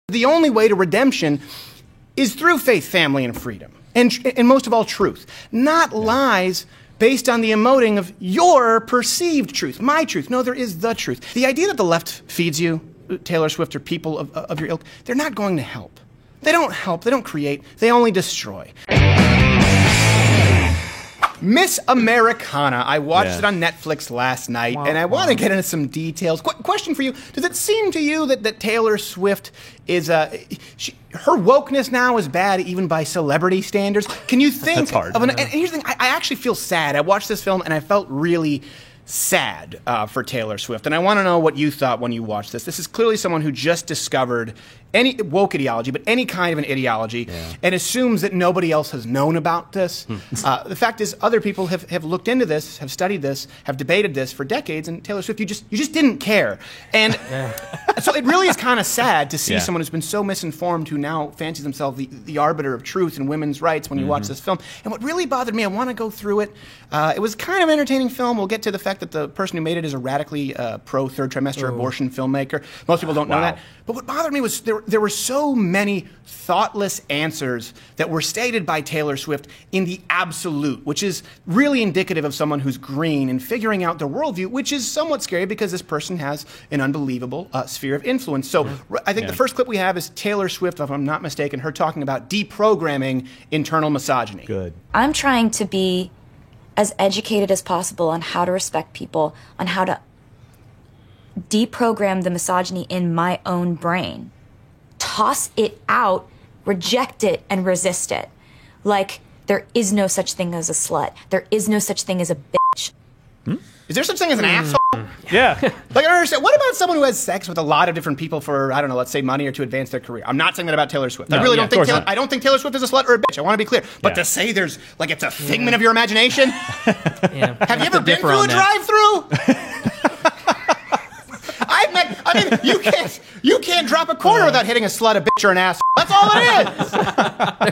The only way to redemption is through faith, family, and freedom. And most of all, truth. Not lies based on the emoting of your perceived truth, my truth. No, there is the truth. The idea that the left feeds you, Taylor Swift, or people of your ilk, they're not going to help. They don't help, they don't create, they only destroy. Miss Americana. I watched it on Netflix last night, and I want to get into some details. Question for you. Does it seem to you that Taylor Swift is, her wokeness now is bad even by celebrity standards? Can you think of and here's the thing, I actually feel sad. I watched this film, and I felt really sad for Taylor Swift, and I want to know what you thought when you watched this. This is clearly someone who just discovered any woke ideology, but any kind of an ideology, and assumes that nobody else has known about this. The fact is, other people have looked into this, have studied this, have debated this for decades, and Taylor Swift, you just didn't care. And so it really is kind of sad to see someone who's been so misinformed who now fancies himself the arbiter of truth and women's rights when you watch this film. And what really bothered me, I want to go through it. It was kind of an entertaining film. We'll get to the fact that the person who made it is a radically pro-third trimester abortion filmmaker. Most people don't know that. But what bothered me was there were so many thoughtless answers that were stated by Taylor Swift in the absolute, which is really indicative of someone who's green and figuring out their worldview, which is somewhat scary because this person has an unbelievable sphere of influence. So I think the first clip we have is Taylor Swift, if I'm not mistaken, her talking about deprogramming internal misogyny. Good. I'm trying to be as educated as possible on how to respect people, on how to deprogram the misogyny in my own brain. Toss it out, reject it, and resist it. Like, there is no such thing as a slut. There is no such thing as a bitch. Is there such thing as an asshole? Yeah. Like, I don't understand. What about someone who has sex with a lot of different people for, I don't know, let's say money or to advance their career? I'm not saying that about Taylor Swift. I really don't think I don't think Taylor Swift is a slut or a bitch. I want to be clear. But to say there's, like, it's a figment of your imagination? Have you ever been through a drive-through? I mean, you can't drop a quarter without hitting a slut, a bitch, or an ass. That's all it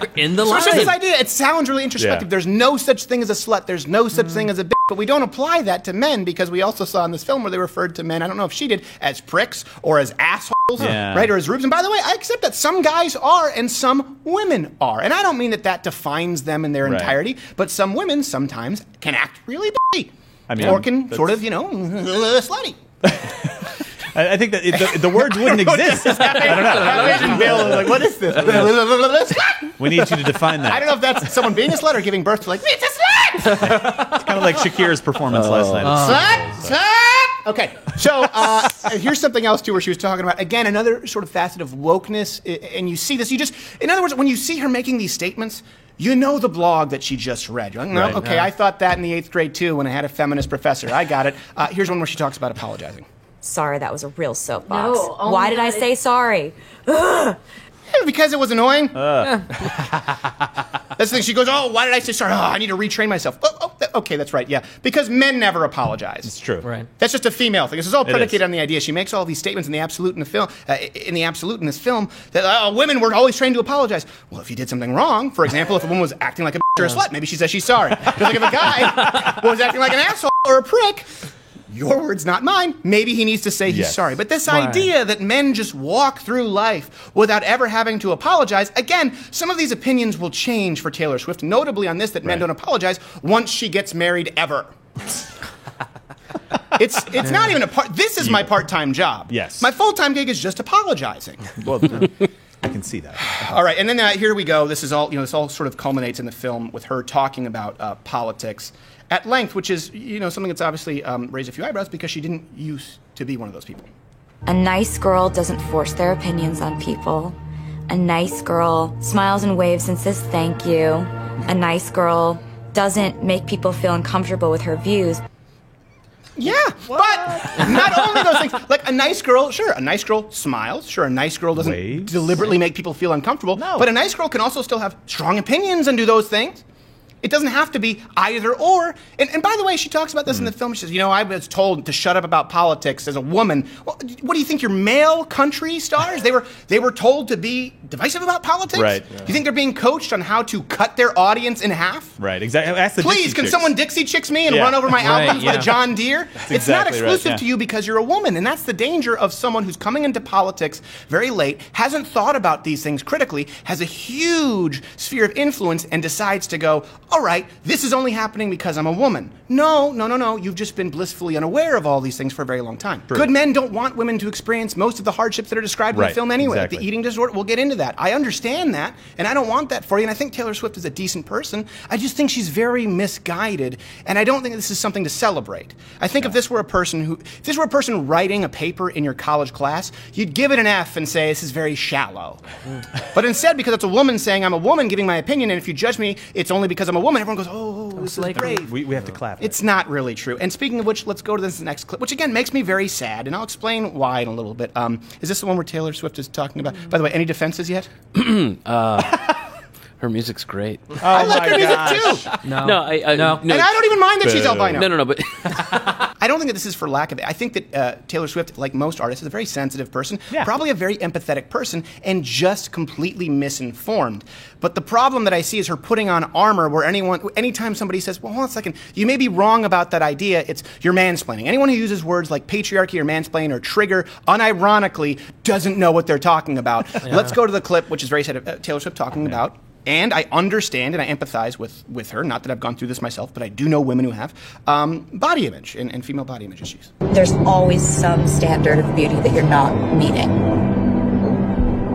is. In the line. So this idea, it sounds really introspective. There's no such thing as a slut. There's no such thing as a bitch. But we don't apply that to men because we also saw in this film where they referred to men, I don't know if she did, as pricks or as assholes, right, or as rubes. And by the way, I accept that some guys are and some women are. And I don't mean that defines them in their entirety, but some women sometimes can act really bitchy. I mean, or can sort of, slutty. I think that the words wouldn't exist. I don't know. Bill is like, what is this? We need you to define that. I don't know if that's someone being a slut or giving birth to, like, it's a slut! It's kind of like Shakira's performance last night. Slut! Okay, so here's something else, too, where she was talking about, again, another sort of facet of wokeness, and you see this, in other words, when you see her making these statements, you know the blog that she just read. You're like, no, okay, I thought that in the 8th grade, too, when I had a feminist professor. I got it. Here's one where she talks about apologizing. Sorry, that was a real soapbox. No, Why did I say sorry? Because it was annoying. That's the thing. She goes, why did I say sorry? I need to retrain myself. Okay, that's right, yeah. Because men never apologize. It's true. Right. That's just a female thing. This is all predicated on the idea. She makes all these statements in the absolute in the film, in this film, that women were always trained to apologize. Well, if you did something wrong, for example, if a woman was acting like a bitch or a slut, maybe she says she's sorry. Because like if a guy was acting like an asshole or a prick, your words, not mine. Maybe he needs to say he's sorry. But this idea that men just walk through life without ever having to apologize, again, some of these opinions will change for Taylor Swift, notably on this, that men don't apologize once she gets married ever. It's not even a part. This is my part-time job. Yes. My full-time gig is just apologizing. Well, I can see that. All right, and then here we go. This is all. This all sort of culminates in the film with her talking about politics at length, which is something that's obviously raised a few eyebrows because she didn't used to be one of those people. A nice girl doesn't force their opinions on people. A nice girl smiles and waves and says thank you. A nice girl doesn't make people feel uncomfortable with her views. Yeah, but not only those things. Like a nice girl, sure, a nice girl smiles. Sure, a nice girl doesn't deliberately make people feel uncomfortable. No. But a nice girl can also still have strong opinions and do those things. It doesn't have to be either or. And by the way, she talks about this in the film. She says, I was told to shut up about politics as a woman. Well, what do you think, your male country stars? They were told to be divisive about politics? Right. Yeah. You think they're being coached on how to cut their audience in half? Right, exactly. Please, can someone Dixie Chicks me and run over my albums with a John Deere? It's not exclusive to you because you're a woman. And that's the danger of someone who's coming into politics very late, hasn't thought about these things critically, has a huge sphere of influence, and decides to go, all right, this is only happening because I'm a woman. No. You've just been blissfully unaware of all these things for a very long time. True. Good men don't want women to experience most of the hardships that are described in the film anyway. Exactly. The eating disorder, we'll get into that. I understand that, and I don't want that for you, and I think Taylor Swift is a decent person. I just think she's very misguided, and I don't think this is something to celebrate. I think if this were a person writing a paper in your college class, you'd give it an F and say, this is very shallow. But instead, because it's a woman saying I'm a woman giving my opinion, and if you judge me, it's only because I'm a woman, everyone goes, oh, this is brave. We have to clap. It's not really true. And speaking of which, let's go to this next clip, which again makes me very sad, and I'll explain why in a little bit. Is this the one where Taylor Swift is talking about? By the way, any defenses yet? Her music's great. Oh, I like her music too. No. And I don't even mind that she's albino. No, but I don't think that this is for lack of it. I think that Taylor Swift, like most artists, is a very sensitive person, probably a very empathetic person, and just completely misinformed. But the problem that I see is her putting on armor where anytime somebody says, well, hold on a second, you may be wrong about that idea, you're mansplaining. Anyone who uses words like patriarchy or mansplain or trigger unironically doesn't know what they're talking about. Let's go to the clip, which is very sad of Taylor Swift talking about. And I understand and I empathize with her. Not that I've gone through this myself, but I do know women who have body image and female body image issues. There's always some standard of beauty that you're not meeting.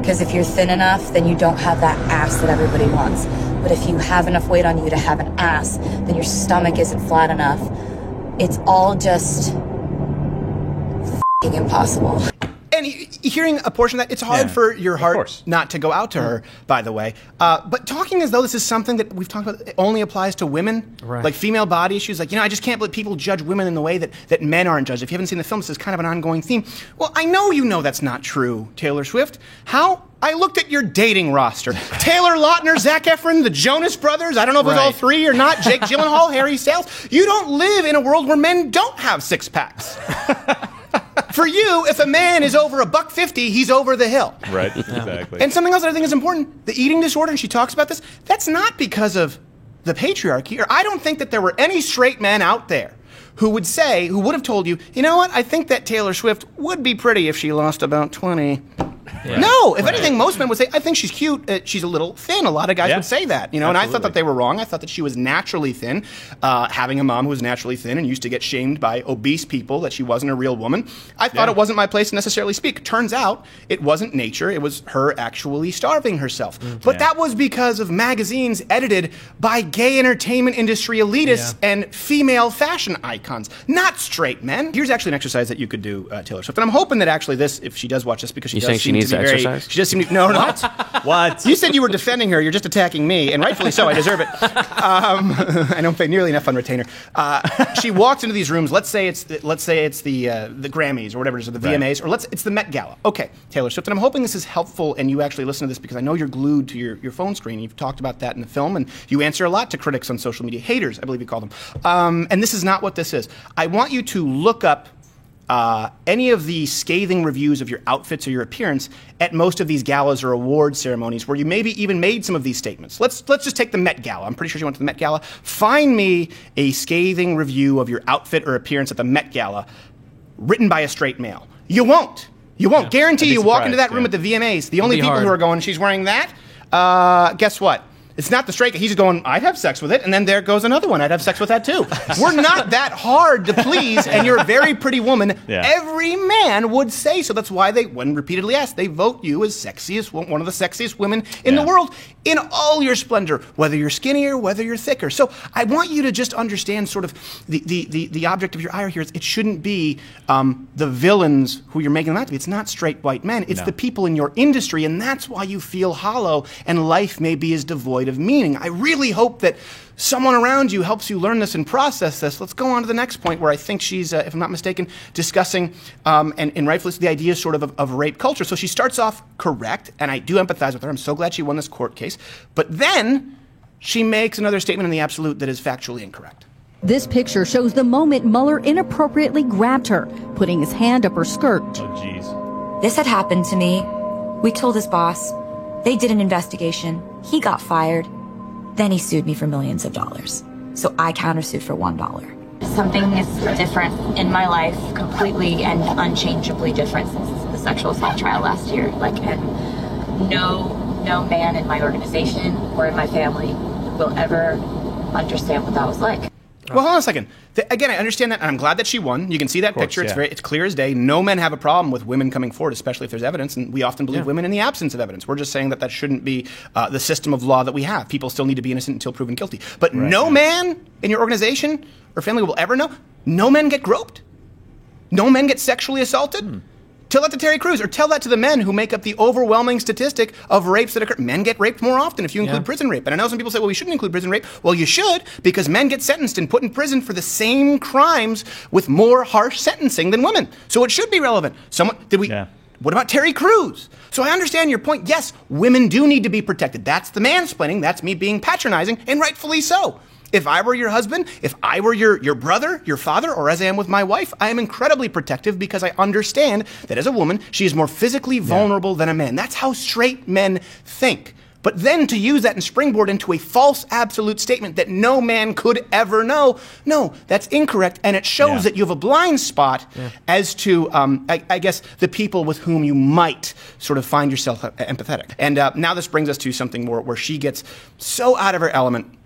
Because if you're thin enough, then you don't have that ass that everybody wants. But if you have enough weight on you to have an ass, then your stomach isn't flat enough. It's all just f***ing impossible. And hearing a portion of that, it's hard for your heart not to go out to her, by the way. But talking as though this is something that we've talked about it only applies to women, like female body issues, like, I just can't believe people judge women in the way that men aren't judged. If you haven't seen the film, this is kind of an ongoing theme. Well, I know you know that's not true, Taylor Swift. How? I looked at your dating roster. Taylor Lautner, Zac Efron, the Jonas Brothers, I don't know if it was all three or not, Jake Gyllenhaal, Harry Styles. You don't live in a world where men don't have six-packs. For you, if a man is over $150, he's over the hill. Right, exactly. And something else that I think is important, the eating disorder, and she talks about this, that's not because of the patriarchy, or I don't think that there were any straight men out there who would have told you, you know what, I think that Taylor Swift would be pretty if she lost about 20. Yeah. No, if anything, most men would say, I think she's cute. She's a little thin. A lot of guys would say that, and I thought that they were wrong. I thought that she was naturally thin, having a mom who was naturally thin and used to get shamed by obese people that she wasn't a real woman. I thought it wasn't my place to necessarily speak. Turns out it wasn't nature. It was her actually starving herself. But that was because of magazines edited by gay entertainment industry elitists and female fashion icons, not straight men. Here's actually an exercise that you could do, Taylor Swift. And I'm hoping that actually this, if she does watch this, because she does seem to be exercise? She just seemed to, no. What? You said you were defending her. You're just attacking me, and rightfully so. I deserve it. I don't pay nearly enough on retainer. She walks into these rooms. Let's say it's the Grammys or whatever it is, or the VMAs, or it's the Met Gala. Okay, Taylor Swift, and I'm hoping this is helpful, and you actually listen to this because I know you're glued to your phone screen. You've talked about that in the film, and you answer a lot to critics on social media, haters, I believe you call them. And this is not what this is. I want you to look up any of the scathing reviews of your outfits or your appearance at most of these galas or award ceremonies where you maybe even made some of these statements. Let's just take the Met Gala. I'm pretty sure she went to the Met Gala. Find me a scathing review of your outfit or appearance at the Met Gala written by a straight male. You won't. You won't. Guarantee you walk into that room at the VMAs. The only people who are going, she's wearing that, guess what? It's not the straight guy. He's just going, I'd have sex with it, and then there goes another one. I'd have sex with that too. We're not that hard to please, and you're a very pretty woman. Yeah. Every man would say so. That's why when repeatedly asked, they vote you as one of the sexiest women in the world in all your splendor, whether you're skinnier, whether you're thicker. So I want you to just understand sort of the object of your ire here. It shouldn't be the villains who you're making them out to be. It's not straight white men. It's the people in your industry, and that's why you feel hollow, and life may be as devoid of meaning. I really hope that someone around you helps you learn this and process this. Let's go on to the next point where I think she's, if I'm not mistaken, discussing, and rightfully, the idea sort of rape culture. So she starts off correct, and I do empathize with her. I'm so glad she won this court case. But then she makes another statement in the absolute that is factually incorrect. This picture shows the moment Mueller inappropriately grabbed her, putting his hand up her skirt. Oh, jeez. This had happened to me. We told his boss. They did an investigation. He got fired. Then he sued me for millions of dollars. So I countersued for $1. Something is different in my life, completely and unchangeably different since the sexual assault trial last year. And no man in my organization or in my family will ever understand what that was like. Well, hold on a second. Again, I understand that, and I'm glad that she won. You can see that picture. Yeah. It's clear as day. No men have a problem with women coming forward, especially if there's evidence, and we often believe women in the absence of evidence. We're just saying that shouldn't be the system of law that we have. People still need to be innocent until proven guilty. But no man in your organization or family will ever know. No men get groped. No men get sexually assaulted. Tell that to Terry Crews, or tell that to the men who make up the overwhelming statistic of rapes that occur. Men get raped more often if you include prison rape. And I know some people say, well, we shouldn't include prison rape. Well, you should, because men get sentenced and put in prison for the same crimes with more harsh sentencing than women. So it should be relevant. What about Terry Crews? So I understand your point. Yes, women do need to be protected. That's the mansplaining. That's me being patronizing, and rightfully so. If I were your husband, if I were your brother, your father, or as I am with my wife, I am incredibly protective because I understand that as a woman, she is more physically vulnerable than a man. That's how straight men think. But then to use that and springboard into a false absolute statement that no man could ever know, no, that's incorrect. And it shows that you have a blind spot as to, I guess, the people with whom you might sort of find yourself empathetic. And now this brings us to something more where she gets so out of her element.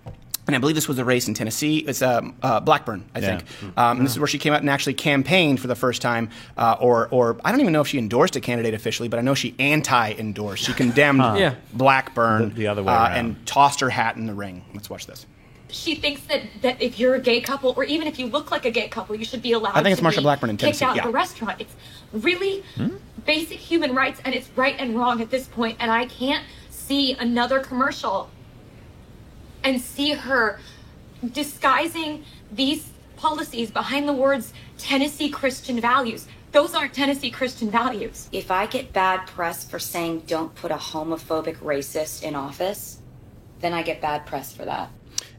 And I believe this was a race in Tennessee. It's Blackburn, I think. And this is where she came out and actually campaigned for the first time. Or I don't even know if she endorsed a candidate officially, but I know she anti-endorsed. She condemned Blackburn the other way around. And tossed her hat in the ring. Let's watch this. She thinks that if you're a gay couple, or even if you look like a gay couple, you should be allowed I think it's to Marsha be Blackburn in kicked Tennessee. out of a restaurant. It's really basic human rights, and it's right and wrong at this point. And I can't see another commercial and see her disguising these policies behind the words Tennessee Christian values. Those aren't Tennessee Christian values. If I get bad press for saying don't put a homophobic racist in office, then I get bad press for that.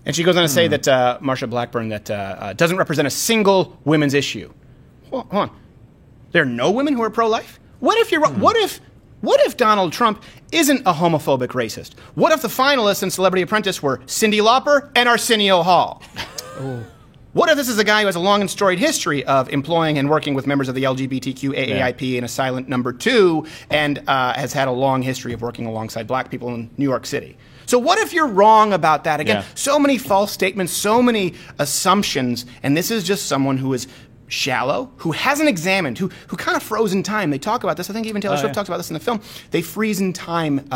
And she goes on to say that Marsha Blackburn doesn't represent a single women's issue. Hold on. There are no women who are pro-life? What if you're What if Donald Trump isn't a homophobic racist? What if the finalists in Celebrity Apprentice were Cyndi Lauper and Arsenio Hall? What if this is a guy who has a long and storied history of employing and working with members of the LGBTQ AAIP in a silent number 2 and has had a long history of working alongside black people in New York City? So what if you're wrong about that? Again, so many false statements, so many assumptions, and this is just someone who is shallow, who hasn't examined, who kind of froze in time. They talk about this. I think even Taylor Swift talks about this in the film. They freeze in time.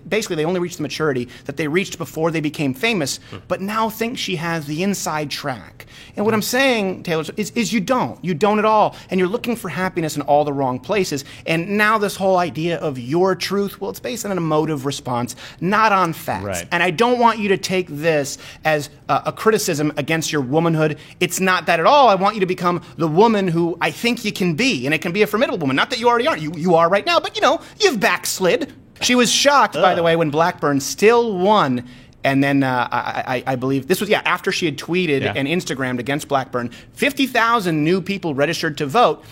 Basically, they only reach the maturity that they reached before they became famous, but now think she has the inside track. And what I'm saying, Taylor, is you don't. You don't at all. And you're looking for happiness in all the wrong places. And now this whole idea of your truth, well, it's based on an emotive response, not on facts. Right. And I don't want you to take this as a criticism against your womanhood. It's not that at all. I want you to become the woman who I think you can be, and it can be a formidable woman. Not that you already are. You are right now, but you've backslid. She was shocked, by the way, when Blackburn still won. And then I believe this was, after she had tweeted and Instagrammed against Blackburn. 50,000 new people registered to vote,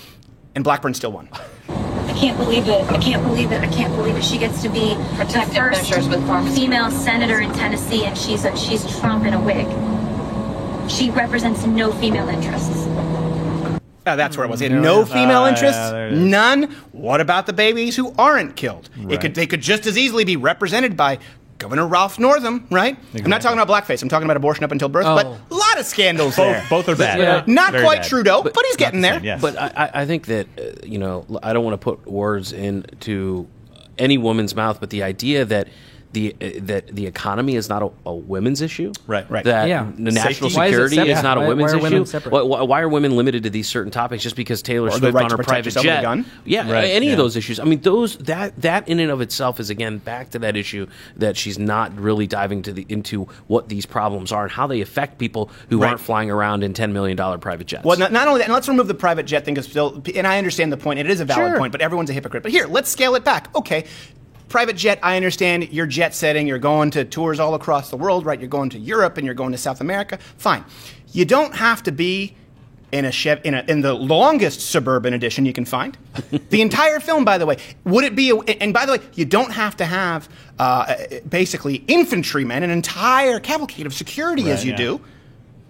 and Blackburn still won. I can't believe it. I can't believe it. I can't believe it. She gets to be the first female senator in Tennessee, and she's Trump in a wig. She represents no female interests. That's where it was. It had no female interests, none. What about the babies who aren't killed? Right. They could just as easily be represented by Governor Ralph Northam, right? Exactly. I'm not talking about blackface. I'm talking about abortion up until birth, but a lot of scandals there. Both are bad. Not Very quite bad. Trudeau, but he's getting there. Yes. But I think that, I don't want to put words into any woman's mouth, but the idea that the economy is not a women's issue, Right. that the national security is not a women's issue. Why are women limited to these certain topics just because Taylor Swift right on to her protect private yourself with jet? a gun? Any of those issues. I mean, that in and of itself is again back to that issue that she's not really diving into what these problems are and how they affect people who aren't flying around in $10 million private jets. Well, not only that, and let's remove the private jet thing, because and I understand the point. It is a valid point, but everyone's a hypocrite. But here, let's scale it back. Okay. private jet, I understand you're jet setting, you're going to tours all across the world, right? You're going to Europe and you're going to South America. Fine. You don't have to be in the longest Suburban edition you can find. The entire film, by the way, would it be? And by the way, you don't have to have basically infantrymen, an entire cavalcade of security as you do.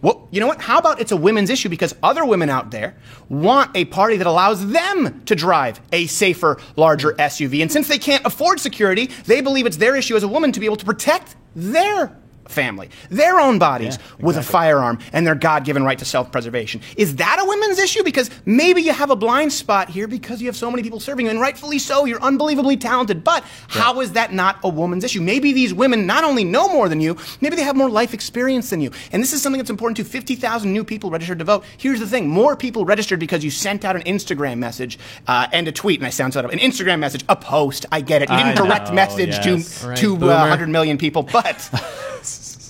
Well, you know what? How about it's a women's issue because other women out there want a party that allows them to drive a safer, larger SUV. And since they can't afford security, they believe it's their issue as a woman to be able to protect their family, their own bodies with a firearm and their God-given right to self-preservation. Is that a women's issue? Because maybe you have a blind spot here because you have so many people serving you, and rightfully so, you're unbelievably talented, but how is that not a woman's issue? Maybe these women not only know more than you, maybe they have more life experience than you. And this is something that's important too. 50,000 new people registered to vote. Here's the thing. More people registered because you sent out an Instagram message and a tweet, and I sound so up. An Instagram message, a post, I get it. You didn't direct message to 100 million people, but...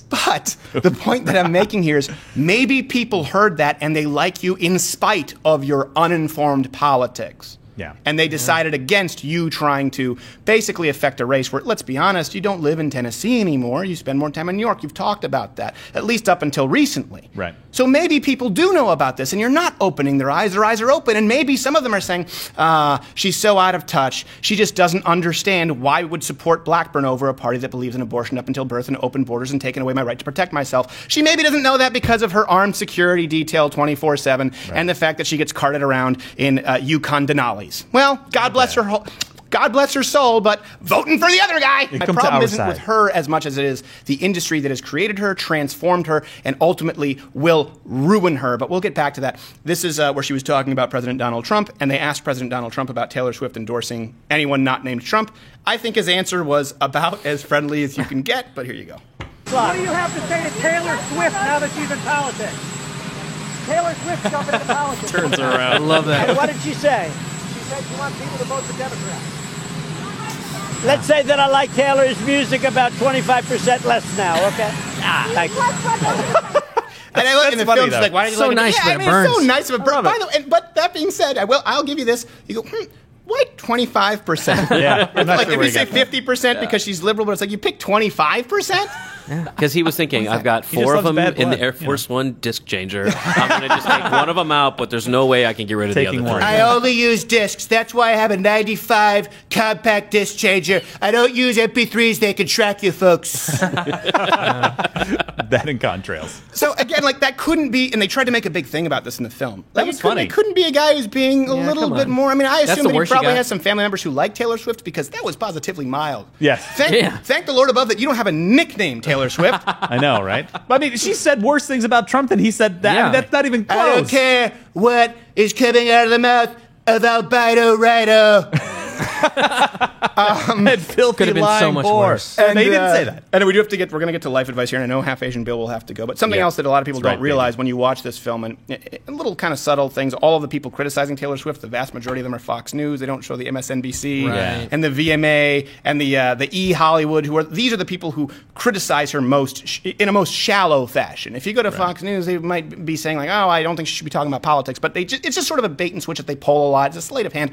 But the point that I'm making here is maybe people heard that and they like you in spite of your uninformed politics. Yeah. And they decided against you trying to basically affect a race where, let's be honest, you don't live in Tennessee anymore. You spend more time in New York. You've talked about that, at least up until recently. Right. So maybe people do know about this, and you're not opening their eyes. Their eyes are open, and maybe some of them are saying, she's so out of touch. She just doesn't understand why we would support Blackburn over a party that believes in abortion up until birth and open borders and taking away my right to protect myself. She maybe doesn't know that because of her armed security detail 24/7 and the fact that she gets carted around in Yukon Denali's. Well, God bless her soul, but voting for the other guy. My problem isn't with her as much as it is the industry that has created her, transformed her, and ultimately will ruin her. But we'll get back to that. This is where she was talking about President Donald Trump, and they asked President Donald Trump about Taylor Swift endorsing anyone not named Trump. I think his answer was about as friendly as you can get, but here you go. What do you have to say to Taylor Swift now that she's in politics? Taylor Swift jumping into politics. Turns around. I love that. And what did she say? She said she wants people to vote for Democrats. Let's say that I like Taylor's music about 25% less now, okay? Thank you. And I look in the film, she's like, why did you so like nice, it? but it burns. It's so nice of a burn. By the way, but that being said, I'll give you this. You go, why 25%? Yeah. Like if you say 50% because she's liberal, but it's like you pick 25%? Because he was thinking, I've got 4 of them in the Air Force One disc changer. I'm going to just take one of them out, but there's no way I can get rid of the other 3. I only use discs. That's why I have a 95 compact disc changer. I don't use MP3s. They can track you, folks. That and contrails. So again, like that couldn't be, and they tried to make a big thing about this in the film. Like, That was funny. It couldn't be a guy who's being a little bit more. I mean, I assume that he probably has some family members who like Taylor Swift because that was positively mild. Yes. Thank the Lord above that you don't have a nickname, Taylor Swift. I know, right? But, I mean, she said worse things about Trump than he said. That. I mean, that's not even close. I don't care what is coming out of the mouth of Alberto Righto. That filthy could have been so much worse. And they didn't say that. And we're going to get to life advice here, and I know Half Asian Bill will have to go. But something else that a lot of people don't realize when you watch this film, and little kind of subtle things, all of the people criticizing Taylor Swift, the vast majority of them are Fox News. They don't show the MSNBC and the VMA and the E! Hollywood. These are the people who criticize her most in a most shallow fashion. If you go to Fox News, they might be saying like, "Oh, I don't think she should be talking about politics," but it's just sort of a bait and switch that they pull a lot. It's a sleight of hand.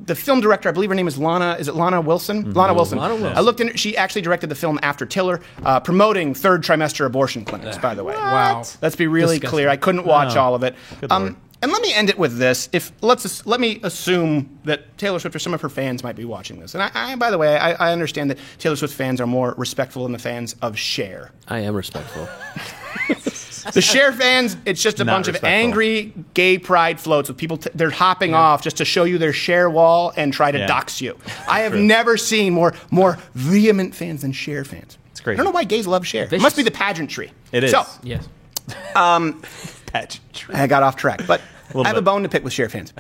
The film director, I believe her name is Lana. Is it Lana Wilson? Mm-hmm. Lana Wilson. I looked in. She actually directed the film after Tiller, promoting third trimester abortion clinics. By the way, wow. Let's be really clear. I couldn't watch all of it. And let me end it with this. Let me assume that Taylor Swift or some of her fans might be watching this. And by the way, I understand that Taylor Swift fans are more respectful than the fans of Cher. I am respectful. The Cher fans, it's just a bunch of angry gay pride floats with people. They're hopping off just to show you their Cher wall and try to dox you. I have never seen more vehement fans than Cher fans. It's crazy. I don't know why gays love Cher. It must be the pageantry. It is. So, yes. Pageantry. I got off track, but I have a bone to pick with Cher fans.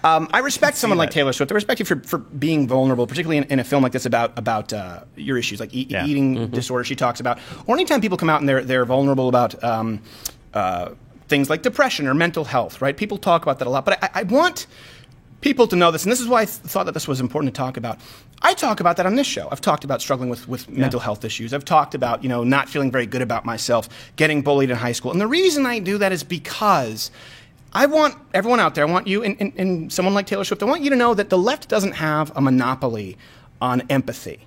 I respect someone like Taylor Swift. I respect you for being vulnerable, particularly in a film like this about your issues, like eating disorder she talks about. Or anytime people come out and they're vulnerable about things like depression or mental health, right? People talk about that a lot. But I want people to know this, and this is why I thought that this was important to talk about. I talk about that on this show. I've talked about struggling with mental health issues. I've talked about, not feeling very good about myself, getting bullied in high school. And the reason I do that is because I want everyone out there, I want you and someone like Taylor Swift, I want you to know that the left doesn't have a monopoly on empathy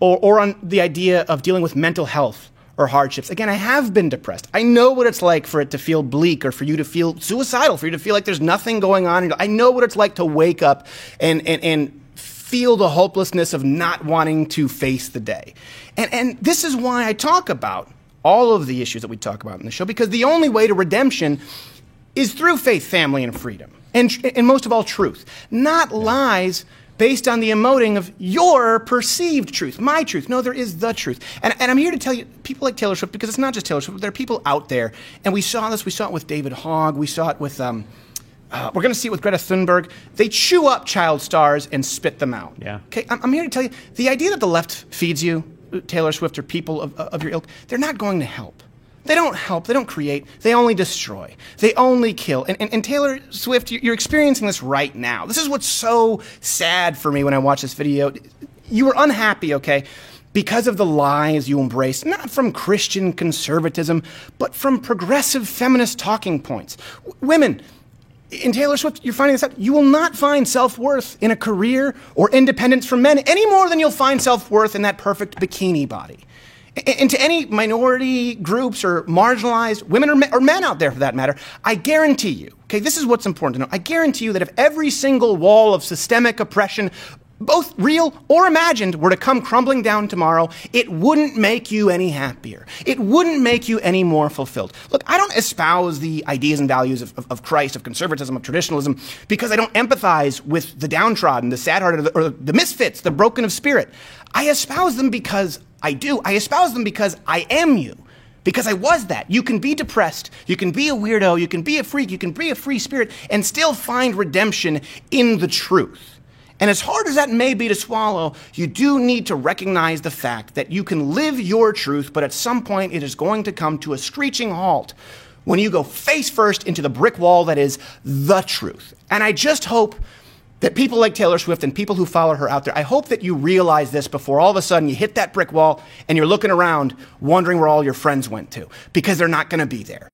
or on the idea of dealing with mental health or hardships. Again, I have been depressed. I know what it's like for it to feel bleak or for you to feel suicidal, for you to feel like there's nothing going on. I know what it's like to wake up and feel the hopelessness of not wanting to face the day. And this is why I talk about all of the issues that we talk about in the show, because the only way to redemption is through faith, family, and freedom. And most of all, truth. Not lies based on the emoting of your perceived truth, my truth. No, there is the truth. And I'm here to tell you, people like Taylor Swift, because it's not just Taylor Swift, there are people out there, and we saw this, we saw it with David Hogg, we saw it with, we're going to see it with Greta Thunberg. They chew up child stars and spit them out. Yeah. Okay, I'm here to tell you, the idea that the left feeds you, Taylor Swift or people of your ilk, they're not going to help. They don't help. They don't create. They only destroy. They only kill. And Taylor Swift, you're experiencing this right now. This is what's so sad for me when I watch this video. You were unhappy, okay, because of the lies you embrace, not from Christian conservatism, but from progressive feminist talking points. Women, in Taylor Swift, you're finding this out. You will not find self-worth in a career or independence from men any more than you'll find self-worth in that perfect bikini body. And to any minority groups or marginalized women or men out there, for that matter, I guarantee you, okay, this is what's important to know. I guarantee you that if every single wall of systemic oppression, both real or imagined, were to come crumbling down tomorrow, it wouldn't make you any happier. It wouldn't make you any more fulfilled. Look, I don't espouse the ideas and values of Christ, of conservatism, of traditionalism, because I don't empathize with the downtrodden, the sad-hearted, or the misfits, the broken of spirit. I espouse them because I do. I espouse them because I am you. Because I was that. You can be depressed. You can be a weirdo. You can be a freak. You can be a free spirit and still find redemption in the truth. And as hard as that may be to swallow, you do need to recognize the fact that you can live your truth, but at some point it is going to come to a screeching halt when you go face first into the brick wall that is the truth. And I just hope that people like Taylor Swift and people who follow her out there, I hope that you realize this before all of a sudden you hit that brick wall and you're looking around wondering where all your friends went to, because they're not going to be there.